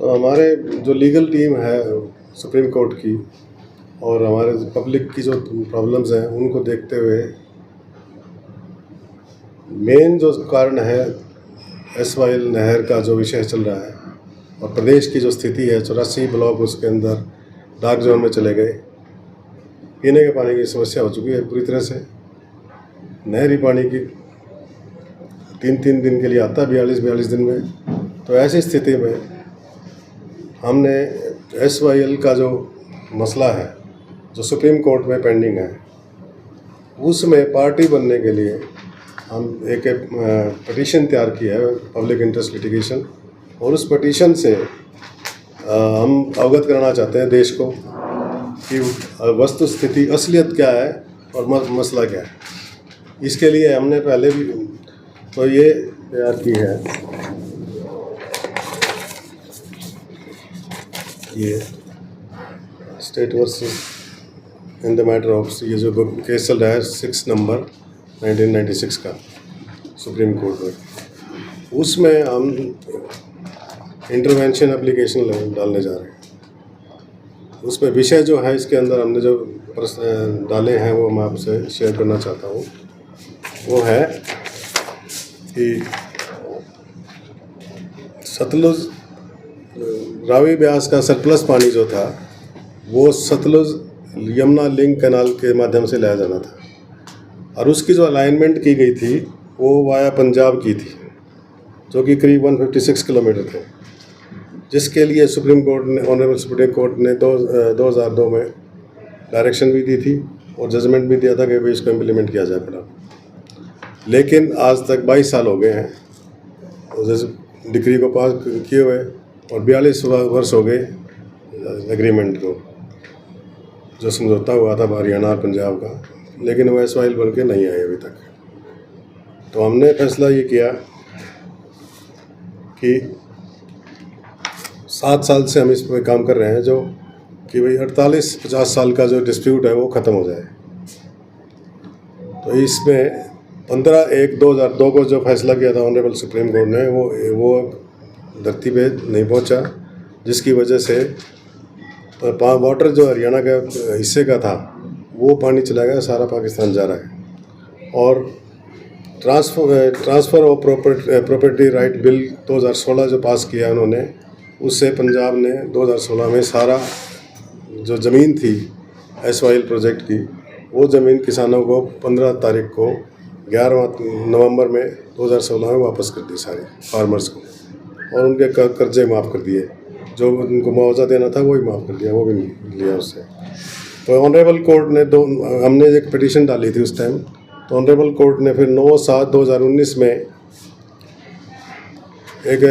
तो हमारे जो लीगल टीम है सुप्रीम कोर्ट की और हमारे पब्लिक की जो प्रॉब्लम्स हैं उनको देखते हुए मेन जो कारण है एसवाइएल नहर का जो विषय चल रहा है और प्रदेश की जो स्थिति है 84 ब्लॉक उसके अंदर डार्क जोन में चले गए। पीने के पानी की समस्या हो चुकी है पूरी तरह से। नहरी पानी की 3-3 दिन के लिए आता है, 42 दिन में। तो ऐसी स्थिति में हमने एसवाइएल का जो मसला है जो सुप्रीम कोर्ट में पेंडिंग है उसमें पार्टी बनने के लिए हम एक पटिशन तैयार किया है, पब्लिक इंटरेस्ट लिटिगेशन, और उस पटिशन से हम अवगत कराना चाहते हैं देश को कि वस्तु स्थिति असलियत क्या है और मसला क्या है। इसके लिए हमने पहले भी तो ये तैयार की है, ये state versus in the matter of, ये जो केस चल रहा है 6 नंबर 1996 का सुप्रीम कोर्ट में, उसमें हम इंटरवेंशन एप्लीकेशन डालने जा रहे हैं। उसमें विषय जो है इसके अंदर हमने जो प्रश्न डाले हैं वो मैं आपसे शेयर करना चाहता हूँ। वो है कि सतलुज रावी ब्यास का सरप्लस पानी जो था वो सतलुज यमुना लिंक कैनाल के माध्यम से लाया जाना था और उसकी जो अलाइनमेंट की गई थी वो वाया पंजाब की थी जो कि करीब 156 किलोमीटर थे, जिसके लिए सुप्रीम कोर्ट ने, ऑनरेबल सुप्रीम कोर्ट ने 2002 में डायरेक्शन भी दी थी और जजमेंट भी दिया था कि भाई इसको इम्प्लीमेंट किया जाए पड़ा। लेकिन आज तक 22 साल हो गए हैं उस डिक्री को पास किए हुए और 42 वर्ष हो गए एग्रीमेंट को, जो समझौता हुआ था हरियाणा और पंजाब का, लेकिन वो एसवाइएल बन के नहीं आए अभी तक। तो हमने फैसला ये किया कि 7 साल से हम इस पर काम कर रहे हैं जो कि भाई 48-50 साल का जो डिस्प्यूट है वो ख़त्म हो जाए। तो इसमें 15/1/2002 को जो फैसला किया था ऑनरेबल सुप्रीम कोर्ट ने वो धरती पे नहीं पहुंचा, जिसकी वजह से वाटर जो हरियाणा के हिस्से का था वो पानी चला गया, सारा पाकिस्तान जा रहा है। और transfer of property right bill 2016 जो पास किया उन्होंने, उससे पंजाब ने 2016 में सारा जो ज़मीन थी एसवाइएल प्रोजेक्ट की वो ज़मीन किसानों को 15 तारीख को 11 नवंबर में 2016 में वापस कर दी सारी फार्मर्स को, और उनके कर्जे माफ़ कर दिए, जो उनको मुआवजा देना था वही माफ़ कर दिया, वो भी लिया उससे। तो ऑनरेबल कोर्ट ने हमने एक पिटीशन डाली थी उस टाइम, तो ऑनरेबल कोर्ट ने फिर 9/7/2019 में एक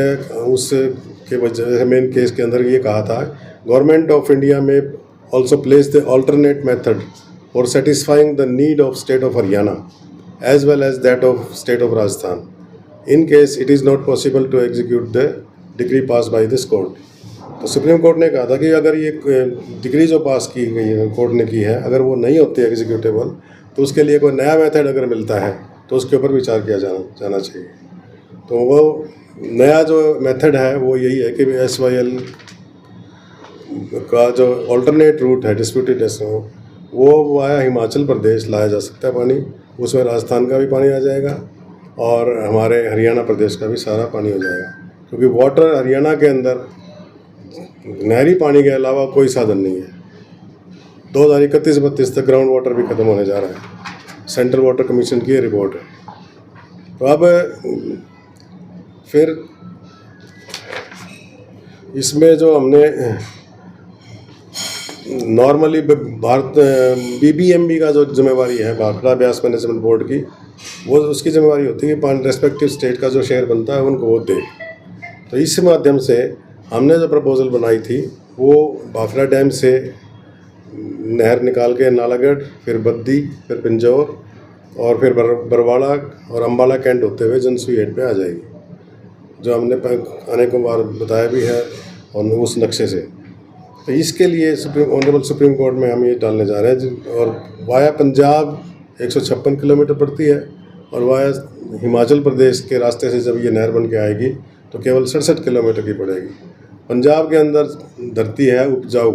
उसके वजह से मेन केस के अंदर ये कहा था, गवर्नमेंट ऑफ इंडिया में also place the alternate method for satisfying the need of state of Haryana as well as that of state of Rajasthan in case it is not possible to execute the decree pass by this court. तो supreme court ने कहा था कि अगर ये degree जो पास की गई है कोर्ट ने की है, अगर वो नहीं होती एग्जीक्यूटेबल तो उसके लिए कोई नया मेथड अगर मिलता है तो उसके ऊपर विचार किया जाना चाहिए। तो वो नया जो मेथड है वो यही है कि एसवाइएल का जो ऑल्टरनेट रूट है डिस्प्यूटेड वो वाया हिमाचल प्रदेश लाया जा सकता है पानी, उसमें राजस्थान का भी पानी आ जाएगा और हमारे हरियाणा प्रदेश का भी सारा पानी हो जाएगा, क्योंकि वाटर हरियाणा के अंदर नहरी पानी के अलावा कोई साधन नहीं है। 2031-32 तक ग्राउंड वाटर भी ख़त्म होने जा रहा है, सेंट्रल वाटर कमीशन की रिपोर्ट है। तो अब फिर इसमें जो हमने नॉर्मली भारत BBMB का जो जिम्मेवारी है भाखड़ा ब्यास मैनेजमेंट बोर्ड की, वो उसकी जिम्मेवारी होती है कि रेस्पेक्टिव स्टेट का जो शेयर बनता है उनको वो दे। तो इस माध्यम से हमने जो प्रपोज़ल बनाई थी वो भाखड़ा डैम से नहर निकाल के नालागढ़, फिर बद्दी, फिर पिंजौर और फिर बरवाड़ा और अम्बाला कैंट होते हुए जनसुई हेड पे आ जाएगी, जो हमने अनेकों बार बताया भी है और उस नक्शे से। तो इसके लिए ऑनरेबल सुप्रीम कोर्ट में हम ये डालने जा रहे हैं। और वाया पंजाब 156 किलोमीटर पड़ती है और वाया हिमाचल प्रदेश के रास्ते से जब ये नहर बन के आएगी तो केवल 67 किलोमीटर की पड़ेगी। पंजाब के अंदर धरती है उपजाऊ,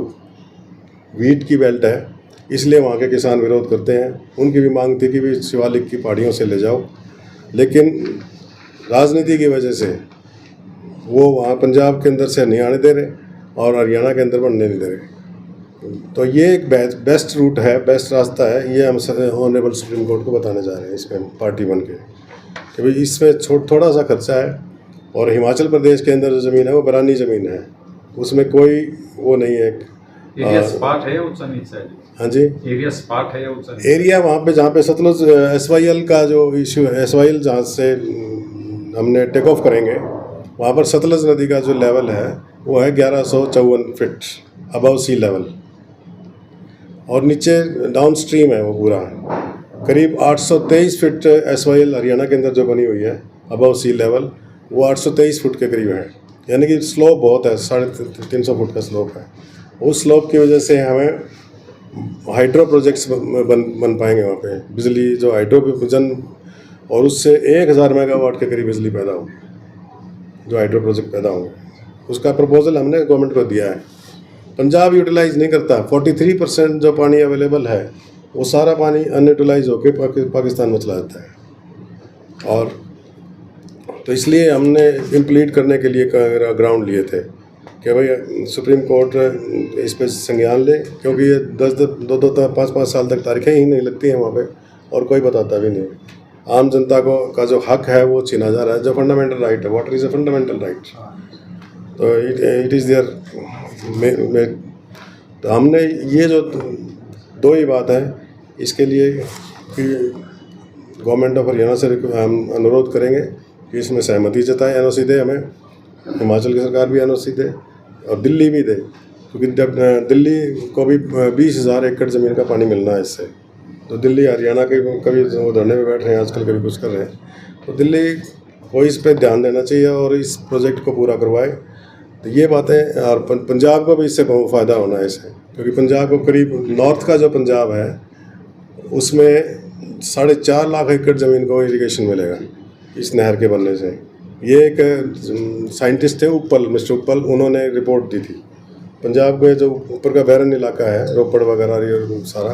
वीट की बेल्ट है, इसलिए वहाँ के किसान विरोध करते हैं। उनकी भी मांग थी कि भी शिवालिक की पहाड़ियों से ले जाओ, लेकिन राजनीति की वजह से वो वहाँ पंजाब के अंदर से नहीं आने दे रहे और हरियाणा के अंदर बढ़ने नहीं दे रहे। तो ये एक बेस्ट रूट है, बेस्ट रास्ता है। ये हम ऑनरेबल सुप्रीम कोर्ट को बताने जा रहे हैं इसमें पार्टी बन के कि भाई इसमें थोड़ा सा खर्चा है। और हिमाचल प्रदेश के अंदर जो ज़मीन है वो बरानी ज़मीन है, उसमें कोई वो नहीं है। एरिया स्पाट है या ऊंचा नीचा है? हाँ जी, एरिया स्पाट है या ऊंचा नीचा? एरिया वहाँ पे जहाँ पे सतलुज SYL का जो इशू है, SYL जहाँ से हमने टेक ऑफ करेंगे वहाँ पर सतलुज नदी का जो लेवल है वो है 1154 फीट अबव सी लेवल, और नीचे डाउन स्ट्रीम है वो पूरा करीब 823 फीट। SYL हरियाणा के अंदर जो बनी हुई है अबव सी लेवल वो 823 फुट के करीब है, यानी कि स्लोप बहुत है, 350 फुट का स्लोप है। उस स्लोप की वजह से हमें हाइड्रो प्रोजेक्ट्स बन पाएंगे वहाँ पे, बिजली जो हाइड्रोजन, और उससे 1000 मेगावाट के करीब बिजली पैदा हो, जो हाइड्रो प्रोजेक्ट पैदा होंगे। उसका प्रपोजल हमने गवर्नमेंट को दिया है। पंजाब यूटिलाइज नहीं करता, 43% जो पानी अवेलेबल है वो सारा पानी अनयूटिलाइज होकर पाकिस्तान में चला जाता है। और तो इसलिए हमने इम्प्लीट करने के लिए ग्राउंड लिए थे कि भाई सुप्रीम कोर्ट इस पर संज्ञान ले, क्योंकि ये 5-5 साल तक तारीखें ही नहीं लगती हैं वहाँ पे और कोई बताता भी नहीं। आम जनता का जो हक है वो छीना जा रहा है, जो फंडामेंटल राइट है। Water is a fundamental right, तो इट इज़ देयर। तो हमने ये जो दो ही बात है, इसके लिए कि गवर्नमेंट ऑफ हरियाणा से हम अनुरोध करेंगे कि इसमें सहमति जताए, NOC दे हमें, हिमाचल की सरकार भी NOC दे और दिल्ली भी दे, क्योंकि दिल्ली को भी 20,000 एकड़ ज़मीन का पानी मिलना है इससे। तो दिल्ली हरियाणा के कभी वो धरने में बैठ रहे हैं आजकल, कभी कुछ कर रहे हैं, तो दिल्ली को इस पर ध्यान देना चाहिए और इस प्रोजेक्ट को पूरा करवाए। तो ये बातें, और पंजाब को भी इससे बहुत फ़ायदा होना है इससे, क्योंकि पंजाब को करीब नॉर्थ का जो पंजाब है उसमें 4.5 लाख एकड़ ज़मीन को इरिगेशन मिलेगा इस नहर के बनने से। ये एक साइंटिस्ट थे उपल, मिस्टर उपल, उन्होंने रिपोर्ट दी थी। पंजाब के जो ऊपर का बैरन इलाका है, रोपड़ वगैरह ये सारा,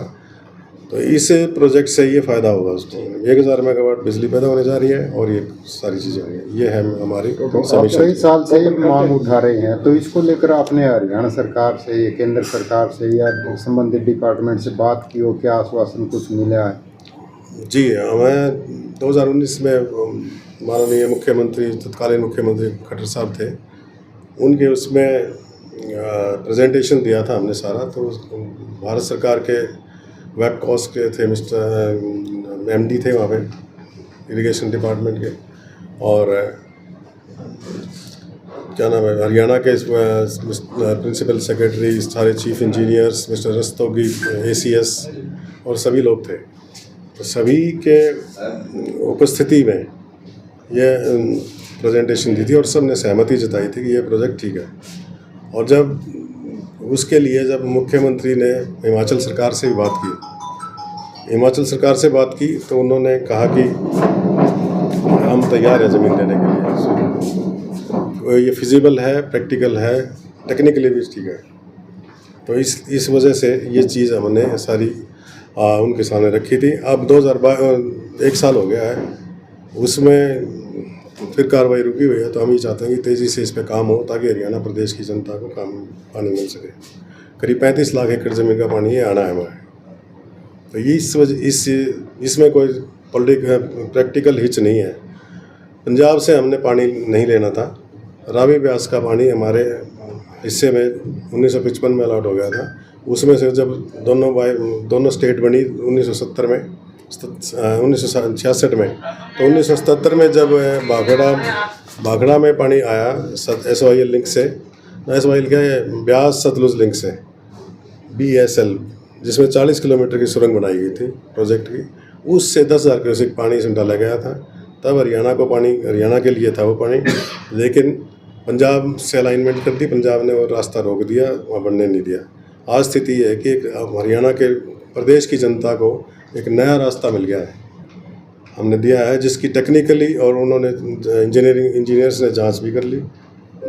तो इस प्रोजेक्ट से ये फ़ायदा होगा उसको। 1000 मेगावाट बिजली पैदा होने जा रही है और ये सारी चीज़ें होंगी। ये है हमारी समीक्षा। कई साल से मांग उठा रहे हैं, तो इसको लेकर आपने हरियाणा सरकार से, केंद्र सरकार से या संबंधित डिपार्टमेंट से बात की हो? क्या आश्वासन कुछ मिला है? जी, हमें 2019 में माननीय मुख्यमंत्री, तत्कालीन मुख्यमंत्री खट्टर साहब थे, उनके उसमें प्रेजेंटेशन दिया था हमने सारा। तो भारत सरकार के वेब कॉस्ट के थे, मिस्टर MD थे वहाँ पे इरिगेशन डिपार्टमेंट के, और क्या नाम है, हरियाणा के प्रिंसिपल सेक्रेटरी, सारे chief engineers, mister Rastogi ACS और सभी लोग थे। तो सभी के उपस्थिति में ये प्रेजेंटेशन दी थी और सब ने सहमति जताई थी कि ये प्रोजेक्ट ठीक है। और जब उसके लिए जब मुख्यमंत्री ने हिमाचल सरकार से भी बात की, तो उन्होंने कहा कि हम तैयार हैं ज़मीन देने के लिए, ये फिजिबल है, प्रैक्टिकल है, टेक्निकली भी ठीक है। तो इस वजह से ये चीज़ हमने सारी उनके सामने रखी थी। अब 1 साल हो गया है, उसमें फिर कार्रवाई रुकी हुई है। तो हम ये चाहते हैं कि तेज़ी से इस पर काम हो, ताकि हरियाणा प्रदेश की जनता को पानी मिल सके। करीब 35 लाख एकड़ ज़मीन का पानी ये आना है हमारे। तो इसमें कोई प्रैक्टिकल हिच नहीं है। पंजाब से हमने पानी नहीं लेना था। रावी ब्यास का पानी हमारे हिस्से में 1955 में अलॉट हो गया था। उसमें से जब दोनों स्टेट बनी 1970 में, 1966 में, तो 1977 में जब भाखड़ा में पानी आया SYL लिंक से, SYL क्या है, ब्यास सतलुज लिंक से, BSL, जिसमें 40 किलोमीटर की सुरंग बनाई गई थी प्रोजेक्ट की, उससे 10,000 क्यूसेक पानी इसमें डाला गया था। तब हरियाणा के लिए था वो पानी, लेकिन पंजाब से अलाइनमेंट कर दी, पंजाब ने वो रास्ता रोक दिया, वहाँ बढ़ने नहीं दिया। आज स्थिति है कि हरियाणा के प्रदेश की जनता को एक नया रास्ता मिल गया है, हमने दिया है, जिसकी टेक्निकली और उन्होंने इंजीनियर्स ने जांच भी कर ली,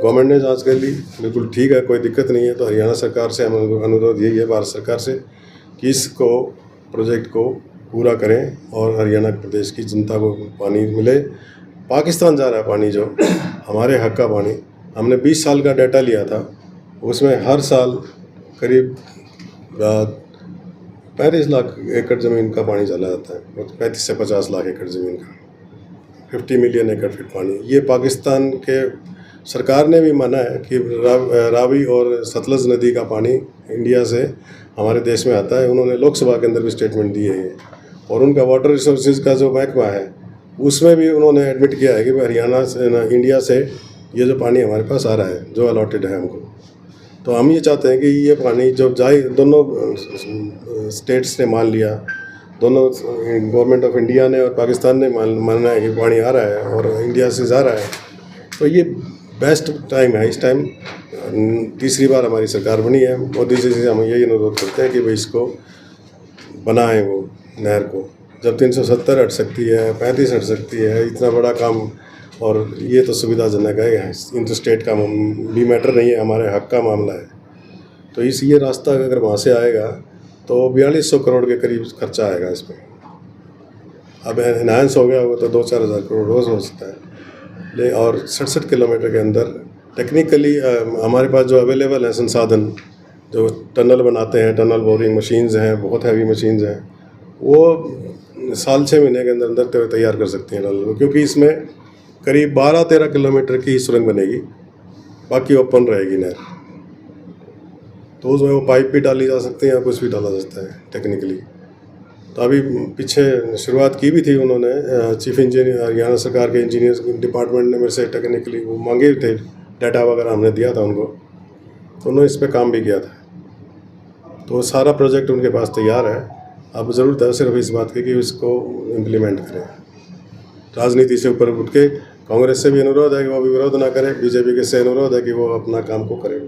गवर्नमेंट ने जांच कर ली, बिल्कुल ठीक है, कोई दिक्कत नहीं है। तो हरियाणा सरकार से हम अनुरोध यही है, भारत सरकार से, कि इसको प्रोजेक्ट को पूरा करें और हरियाणा प्रदेश की जनता को पानी मिले। पाकिस्तान जा रहा है पानी, जो हमारे हक का पानी, हमने 20 साल का डाटा लिया था, उसमें हर साल करीब 35 लाख एकड़ ज़मीन का पानी चला जाता है, 35 से 50 लाख एकड़ ज़मीन का, 50 मिलियन एकड़ फीट पानी। ये पाकिस्तान के सरकार ने भी माना है कि रावी और सतलज नदी का पानी इंडिया से हमारे देश में आता है। उन्होंने लोकसभा के अंदर भी स्टेटमेंट दी है ये, और उनका वाटर रिसोर्सेज का जो महकमा है उसमें भी उन्होंने एडमिट किया है कि हरियाणा से, इंडिया से ये जो पानी हमारे पास आ रहा है, जो अलॉटेड है हमको। तो हम ये चाहते हैं कि ये पानी जब जाए, दोनों स्टेट्स ने मान लिया, दोनों गवर्नमेंट ऑफ इंडिया ने और पाकिस्तान ने माना है कि पानी आ रहा है और इंडिया से जा रहा है, तो ये बेस्ट टाइम है। इस टाइम तीसरी बार हमारी सरकार बनी है, मोदी जी से हम यही अनुरोध करते हैं कि भाई इसको बनाएं, वो नहर को। जब 370 हट सकती है, 35 हट सकती है, इतना बड़ा काम, और ये तो सुविधाजनक है, इंटरस्टेट का भी मैटर नहीं है, हमारे हक का मामला है। तो ये रास्ता अगर वहाँ से आएगा तो 4200 करोड़ के करीब खर्चा आएगा इसमें। अब एनहांस हो गया होगा तो 2-4 हज़ार करोड़ रोज़ हो सकता है। और 67 किलोमीटर के अंदर टेक्निकली हमारे पास जो अवेलेबल है संसाधन, जो टनल बनाते हैं, टनल बोरिंग मशीन्स हैं, बहुत हैवी मशीन्स हैं, वो साल 6 महीने के अंदर अंदर तैयार कर सकती हैं टनल को, क्योंकि इसमें करीब 12-13 किलोमीटर की सुरंग बनेगी, बाकी ओपन रहेगी नहर। तो उसमें वो पाइप भी डाली जा सकती हैं, कुछ भी डाला जा सकता है टेक्निकली। तो अभी पीछे शुरुआत की भी थी उन्होंने, चीफ इंजीनियर हरियाणा सरकार के इंजीनियर्स डिपार्टमेंट ने मेरे से टेक्निकली वो मांगे थे, डाटा वगैरह हमने दिया था उनको, तो उन्होंने इस पर काम भी किया था। तो सारा प्रोजेक्ट उनके पास तैयार है। अब ज़रूरत है सिर्फ इस बात की कि इसको इम्प्लीमेंट करें। राजनीति से ऊपर उठ के कांग्रेस से भी अनुरोध है कि वो भी विरोध ना करे, बीजेपी के से अनुरोध है कि वो अपना काम को करें।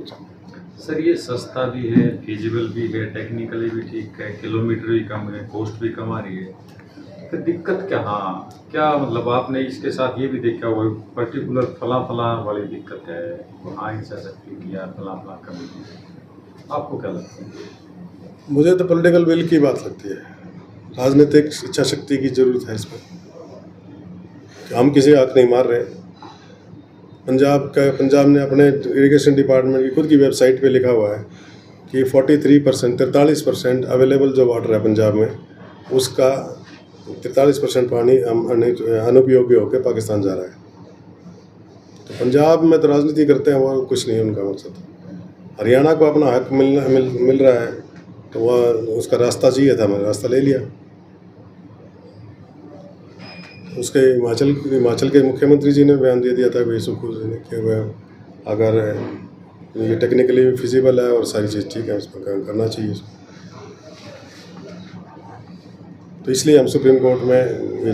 सर, ये सस्ता भी है, फिजिबल भी है, टेक्निकली भी ठीक है, किलोमीटर भी कम है, कॉस्ट भी कम आ रही है, तो दिक्कत क्या? हाँ, क्या मतलब आपने इसके साथ ये भी देखा हुआ पर्टिकुलर फला वाली दिक्कत है, वहाँ इच्छा शक्ति या फला कमी, आपको क्या लगता है? मुझे तो पॉलिटिकल विल की बात लगती है, राजनीतिक इच्छा शक्ति की ज़रूरत है इसमें। हम किसी का हक नहीं मार रहे। पंजाब ने अपने इरिगेशन डिपार्टमेंट की खुद की वेबसाइट पे लिखा हुआ है कि 43% अवेलेबल जो वाटर है पंजाब में, उसका 43% पानी अनुपयोगी होकर पाकिस्तान जा रहा है। तो पंजाब में तो राजनीति करते हैं, वो कुछ नहीं है उनका मकसद। हरियाणा को अपना हक मिल रहा है, तो वह उसका रास्ता चाहिए था, मैंने रास्ता ले लिया। उसके हिमाचल के मुख्यमंत्री जी ने बयान दे दिया था भाई सुखू जी ने कि वह अगर ये टेक्निकली फिजिबल है और सारी चीज़ ठीक है, उसमें काम करना चाहिए। तो इसलिए हम सुप्रीम कोर्ट में ये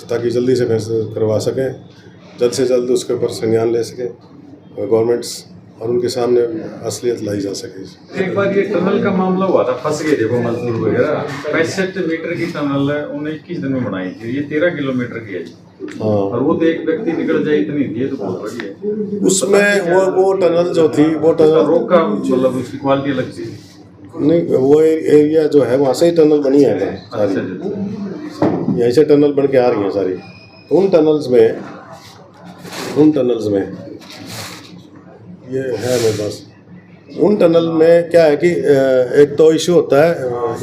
ताकि जल्दी से फैसला करवा सकें, जल्द से जल्द उसके ऊपर संज्ञान ले सकें गवर्नमेंट्स, और उनके सामने असलियत लाई जा सके। एक बार ये टनल का मामला हुआ था, फंस गए थे वो मजदूर वगैरह। 65 मीटर की टनल है, उन्हें 21 दिन में बनाई थी, ये 13 किलोमीटर की है। हाँ, और वो तो एक व्यक्ति निकल जाए इतनी थी, ये तो बहुत बड़ी है। उसमें वो टनल जो थी, वो टनल रोक का मतलब उसकी क्वालिटी अलग थी नहीं, वो एरिया जो है वहाँ से ही टनल बनी है सारी, यहीं से टनल बन के आ रही है सारी। उन टनल्स में ये है मेरे पास। उन टनल में क्या है कि एक तो इशू होता है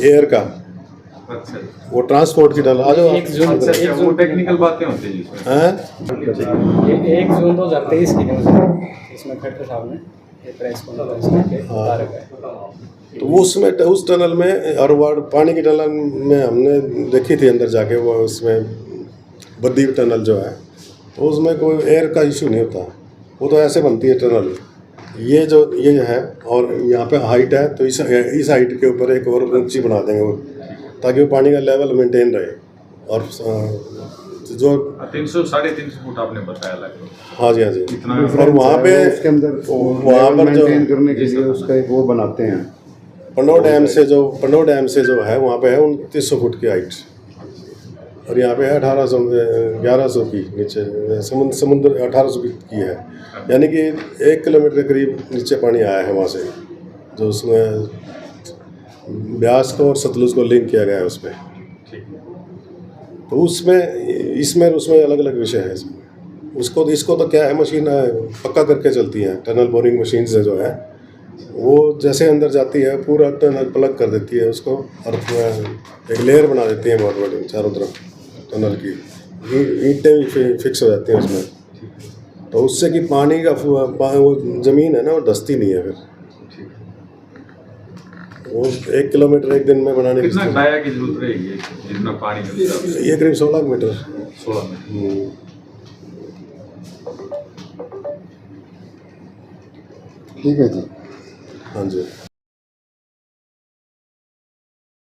एयर का, अच्छा, वो ट्रांसपोर्ट की टनल आ जाओ। अच्छा, वो टेक्निकल बातें होती हैं जिसमें। हैं? 1 जून 2023 की न्यूज़, इसमें खट्टर साहब ने ये प्रेस कॉन्फ्रेंस करके बता रखा है। तो वो उसमें उस टनल में, और वो पानी की टनल में हमने देखी थी अंदर जाके, वो उसमें बद्दी टनल जो है, तो उसमें कोई एयर का इशू नहीं होता। वो तो ऐसे बनती है टनल, ये है, और यहाँ पे हाइट है, तो इस हाइट के ऊपर एक और ऊंची बना देंगे वो, ताकि वो पानी का लेवल मेंटेन रहे। और जो 300-350 फुट आपने बताया लगभग। हाँ जी, हाँ जी। इतना और वहाँ पे उसके अंदर वहाँ पर जो मेंटेन करने के लिए उसका एक वो बनाते हैं, पंडो डैम से जो है वहाँ पे है 2900 फुट की हाइट, और यहाँ पे है 1800 1100 की नीचे समुद्र 1800 की है, यानी कि 1 किलोमीटर के करीब नीचे पानी आया है वहाँ से, जो उसमें ब्यास को और सतलुज को लिंक किया गया है उसमें। ठीक है। तो उसमें इसमें उसमें अलग अलग विषय है इसमें। उसको इसको तो क्या है, मशीन पक्का करके चलती हैं, टनल बोरिंग मशीन से जो है वो जैसे अंदर जाती है पूरा टनल प्लग कर देती है उसको, और एक लेयर बना देती है बहुत बड़ी चारों तरफ टनल की, ईंटें भी फिक्स हो जाती हैं उसमें। तो उससे कि पानी का वो ज़मीन है ना वो धंसती नहीं है, फिर वो 1 किलोमीटर एक दिन में बनाने की कितना डाया की जरूरत रहेगी जितना पानी मिलता है? ये करीब 16 मीटर। 16 में। ठीक है जी। हाँ जी।